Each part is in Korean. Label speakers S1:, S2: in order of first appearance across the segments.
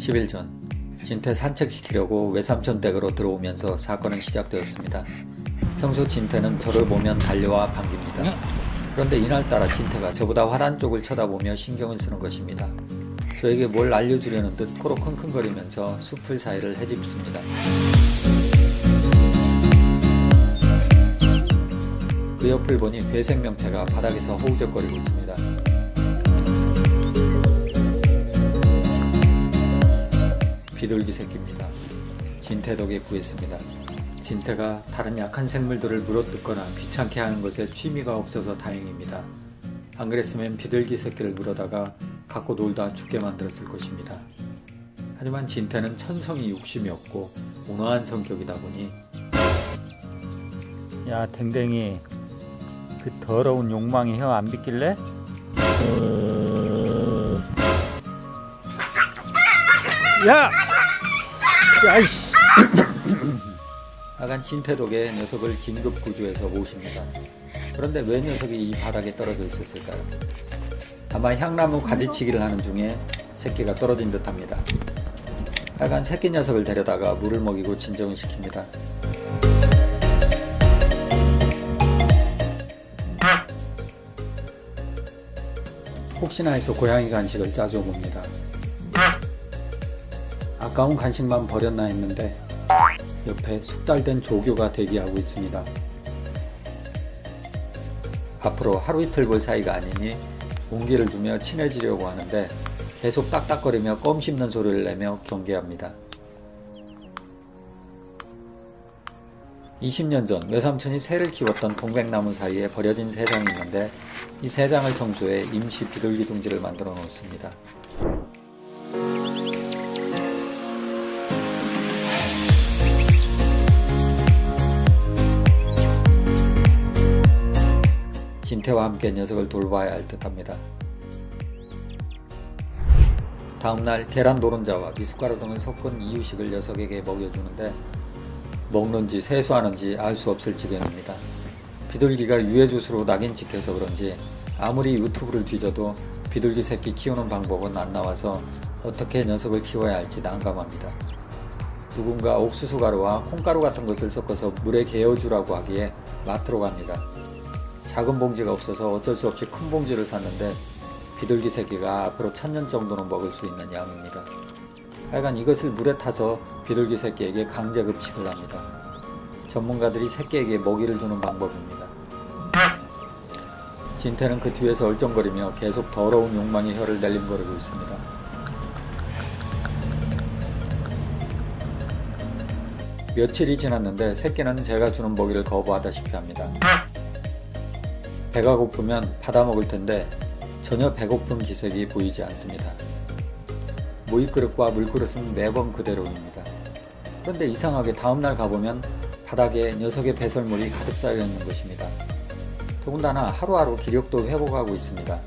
S1: 10일 전 진태 산책시키려고 외삼촌 댁으로 들어오면서 사건은 시작되었습니다. 평소 진태는 저를 보면 달려와 반깁니다. 그런데 이날따라 진태가 저보다 화단 쪽을 쳐다보며 신경을 쓰는 것입니다. 저에게 뭘 알려주려는 듯 코로 킁킁거리면서 숲을 사이를 헤집습니다. 그 옆을 보니 괴생명체가 바닥에서 허우적거리고 있습니다. 비둘기 새끼입니다. 진태 덕에 구했습니다. 진태가 다른 약한 생물들을 물어뜯거나 귀찮게 하는 것에 취미가 없어서 다행입니다. 안 그랬으면 비둘기 새끼를 물어다가 갖고 놀다 죽게 만들었을 것입니다. 하지만 진태는 천성이 욕심이 없고 온화한 성격이다 보니
S2: 야 댕댕이, 그 더러운 욕망이 혀 안 빗길래? 야! 야이씨!
S1: 나간 진태 덕에 녀석을 긴급 구조해서 모십니다. 그런데 왜 녀석이 이 바닥에 떨어져 있었을까요? 아마 향나무 가지치기를 하는 중에 새끼가 떨어진 듯합니다. 하여간 새끼 녀석을 데려다가 물을 먹이고 진정을 시킵니다. 혹시나 해서 고양이 간식을 짜줘 봅니다. 아까운 간식만 버렸나 했는데 옆에 숙달된 조교가 대기하고 있습니다. 앞으로 하루 이틀 볼 사이가 아니니 온기를 주며 친해지려고 하는데 계속 딱딱거리며 껌 씹는 소리를 내며 경계합니다. 20년 전 외삼촌이 새를 키웠던 동백나무 사이에 버려진 새장이 있는데 이 새장을 청소해 임시 비둘기 둥지를 만들어 놓습니다. 진태와 함께 녀석을 돌봐야 할 듯합니다. 다음날 계란 노른자와 미숫가루 등을 섞은 이유식을 녀석에게 먹여주는데 먹는지 세수하는지 알 수 없을 지경입니다. 비둘기가 유해주스로 낙인 찍혀서 그런지 아무리 유튜브를 뒤져도 비둘기 새끼 키우는 방법은 안 나와서 어떻게 녀석을 키워야 할지 난감합니다. 누군가 옥수수 가루와 콩가루 같은 것을 섞어서 물에 개어주라고 하기에 마트로 갑니다. 작은 봉지가 없어서 어쩔 수 없이 큰 봉지를 샀는데 비둘기 새끼가 앞으로 1000년 정도는 먹을 수 있는 양입니다. 하여간 이것을 물에 타서 비둘기 새끼에게 강제 급식을 합니다. 전문가들이 새끼에게 먹이를 주는 방법입니다. 진태는 그 뒤에서 얼쩡거리며 계속 더러운 욕망의 혀를 내림거리고 있습니다. 며칠이 지났는데 새끼는 제가 주는 먹이를 거부하다시피 합니다. 배가 고프면 받아 먹을 텐데 전혀 배고픈 기색이 보이지 않습니다. 모이그릇과 물그릇은 매번 그대로입니다. 그런데 이상하게 다음날 가보면 바닥에 녀석의 배설물이 가득 쌓여 있는 것입니다. 더군다나 하루하루 기력도 회복하고 있습니다.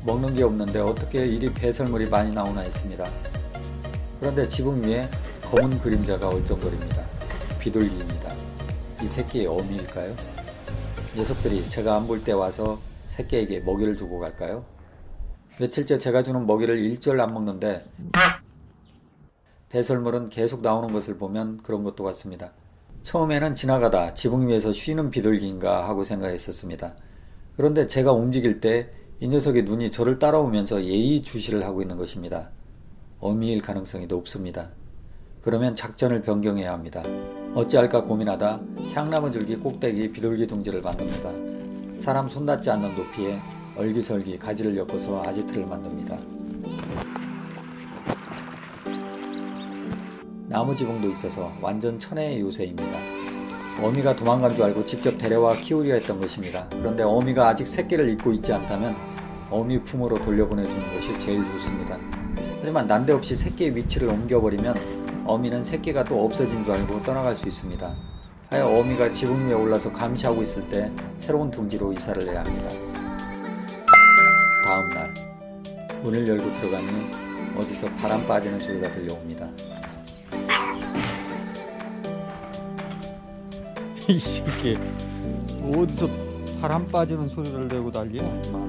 S1: 먹는 게 없는데 어떻게 이리 배설물이 많이 나오나 했습니다. 그런데 지붕 위에 검은 그림자가 얼쩡거립니다. 비둘기입니다. 이 새끼의 어미일까요? 녀석들이 제가 안 볼 때 와서 새끼에게 먹이를 주고 갈까요? 며칠째 제가 주는 먹이를 일절 안 먹는데 배설물은 계속 나오는 것을 보면 그런 것도 같습니다. 처음에는 지나가다 지붕 위에서 쉬는 비둘기인가 하고 생각했었습니다. 그런데 제가 움직일 때 이 녀석의 눈이 저를 따라오면서 예의주시를 하고 있는 것입니다. 어미일 가능성이 높습니다. 그러면 작전을 변경해야 합니다. 어찌할까 고민하다 향나무 줄기 꼭대기 비둘기 둥지를 만듭니다. 사람 손 닿지 않는 높이에 얼기설기 가지를 엮어서 아지트를 만듭니다. 나무 지붕도 있어서 완전 천혜의 요새입니다. 어미가 도망간 줄 알고 직접 데려와 키우려 했던 것입니다. 그런데 어미가 아직 새끼를 잊고 있지 않다면 어미 품으로 돌려보내주는 것이 제일 좋습니다. 하지만 난데없이 새끼의 위치를 옮겨버리면 어미는 새끼가 또 없어진 줄 알고 떠나갈 수 있습니다. 하여 어미가 지붕 위에 올라서 감시하고 있을 때 새로운 둥지로 이사를 해야 합니다. 다음날 문을 열고 들어가니 어디서 바람 빠지는 소리가 들려옵니다.
S2: 이 새끼 어디서 바람 빠지는 소리를 내고 난리야 임마.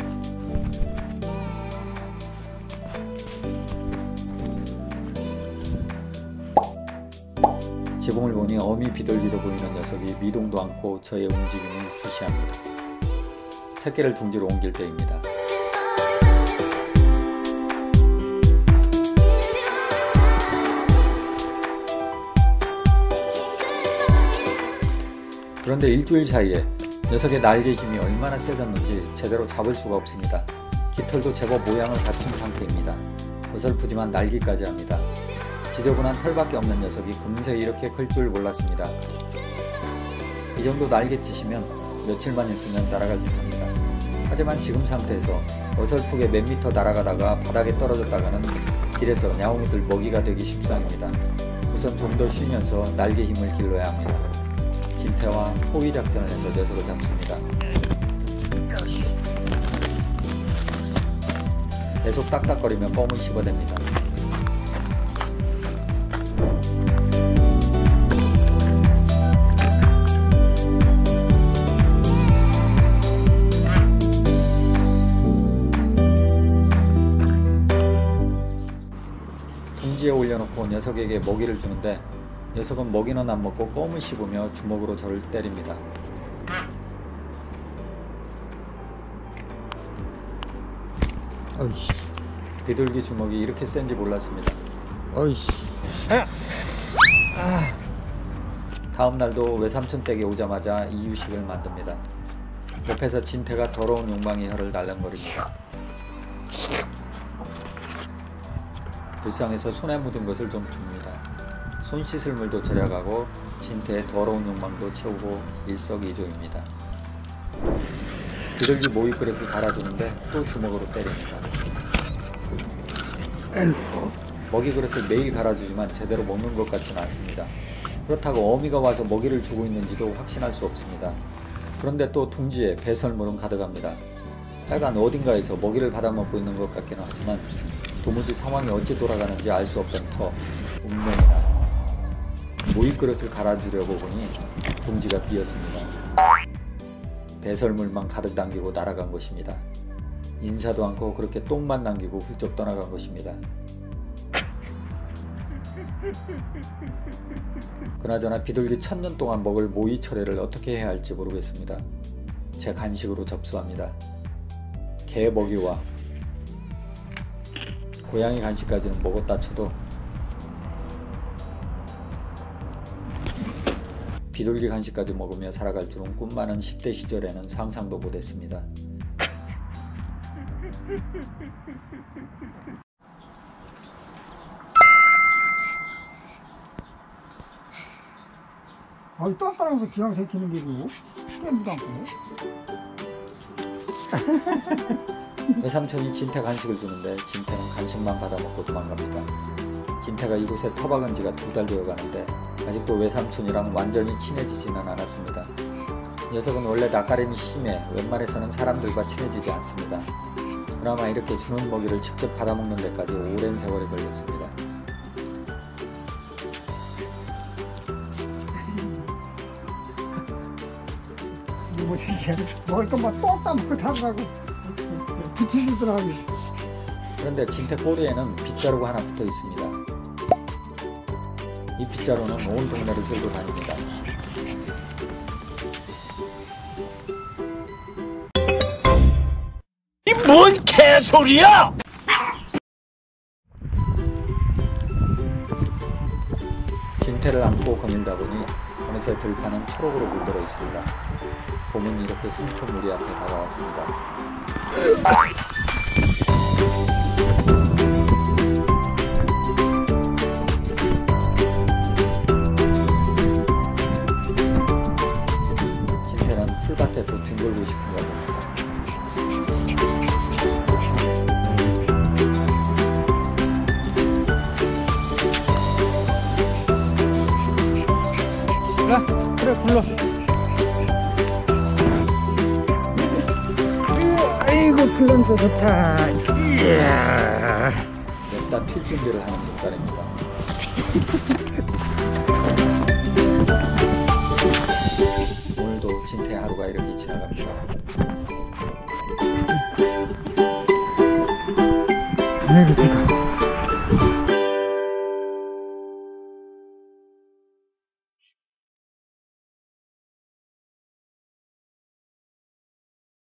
S1: 지붕을 보니 어미 비둘기로 보이는 녀석이 미동도 않고 저의 움직임을 주시합니다. 새끼를 둥지로 옮길 때입니다. 그런데 일주일 사이에 녀석의 날개 힘이 얼마나 세졌는지 제대로 잡을 수가 없습니다. 깃털도 제법 모양을 갖춘 상태입니다. 어설프지만 날기까지 합니다. 지저분한 털밖에 없는 녀석이 금세 이렇게 클 줄 몰랐습니다. 이 정도 날갯짓이면 며칠만 있으면 날아갈 듯합니다. 하지만 지금 상태에서 어설프게 몇 미터 날아가다가 바닥에 떨어졌다가는 길에서 야옹이들 먹이가 되기 십상입니다. 우선 좀 더 쉬면서 날개 힘을 길러야 합니다. 진태와 호위 작전을 해서 녀석을 잡습니다. 계속 딱딱거리며 껌을 씹어댑니다. 둥지에 올려놓고 녀석에게 먹이를 주는데 녀석은 먹이는 안 먹고 껌을 씹으며 주먹으로 저를 때립니다.
S2: 어이씨.
S1: 비둘기 주먹이 이렇게 센지 몰랐습니다.
S2: 어이씨.
S1: 다음 날도 외삼촌 댁에 오자마자 이유식을 만듭니다. 옆에서 진태가 더러운 욕망의 혀를 날름거립니다. 불쌍해서 손에 묻은 것을 좀 줍니다. 손 씻을 물도 절약하고 진태의 더러운 욕망도 채우고 일석이조입니다. 비둘기 모이 그릇을 갈아주는데 또 주먹으로 때립니다. 먹이 그릇을 매일 갈아주지만 제대로 먹는 것 같지는 않습니다. 그렇다고 어미가 와서 먹이를 주고 있는지도 확신할 수 없습니다. 그런데 또 둥지에 배설물은 가득합니다. 하여간 어딘가에서 먹이를 받아먹고 있는 것 같기는 하지만 도무지 상황이 어찌 돌아가는지 알 수 없던 터 운명이나 모이 그릇을 갈아주려고 보니 둥지가 비었습니다. 배설물만 가득 남기고 날아간 것입니다. 인사도 않고 그렇게 똥만 남기고 훌쩍 떠나간 것입니다. 그나저나 비둘기 1000년 동안 먹을 모이 처리를 어떻게 해야 할지 모르겠습니다. 제 간식으로 접수합니다. 개 먹이와 고양이 간식까지는 먹었다 쳐도 비둘기 간식까지 먹으며 살아갈 줄은 꿈 많은 10대 시절에는 상상도 못했습니다.
S3: 아이 딴따라서 기왕 새키는 게 뭐? 깨무도 않고.
S1: 외삼촌이 진태 간식을 주는데 진태는 간식만 받아먹고 도망갑니다. 진태가 이곳에 터박은 지가 2달 되어 가는데 아직도 외삼촌이랑 완전히 친해지지는 않았습니다. 녀석은 원래 낯가림이 심해 웬만해서는 사람들과 친해지지 않습니다. 그나마 이렇게 주는 먹이를 직접 받아먹는 데까지 오랜 세월이 걸렸습니다.
S3: 이거 새끼야 먹을 것만 또 따먹고 타더라고. 붙이시더라고.
S1: 그런데 진태 꼬리에는 빗자루가 하나 붙어 있습니다. 이 빗자루는 온 동네를 쓸고 다닙니다.
S4: 이 뭔 개소리야!
S1: 진태를 안고 거닐다 보니 어느새 들판은 초록으로 물들어 있습니다. 봄은 이렇게 숨통 우리 앞에 다가왔습니다. 진태는 풀밭에 또 뒹굴고 싶은가 봅니다.
S2: 그래 불러. 아이고 플런서 좋다. 이야.
S1: 냅다 튈 준비를 하는 눈깔입니다. 오늘도 진태 하루가 이렇게 지나갑니다.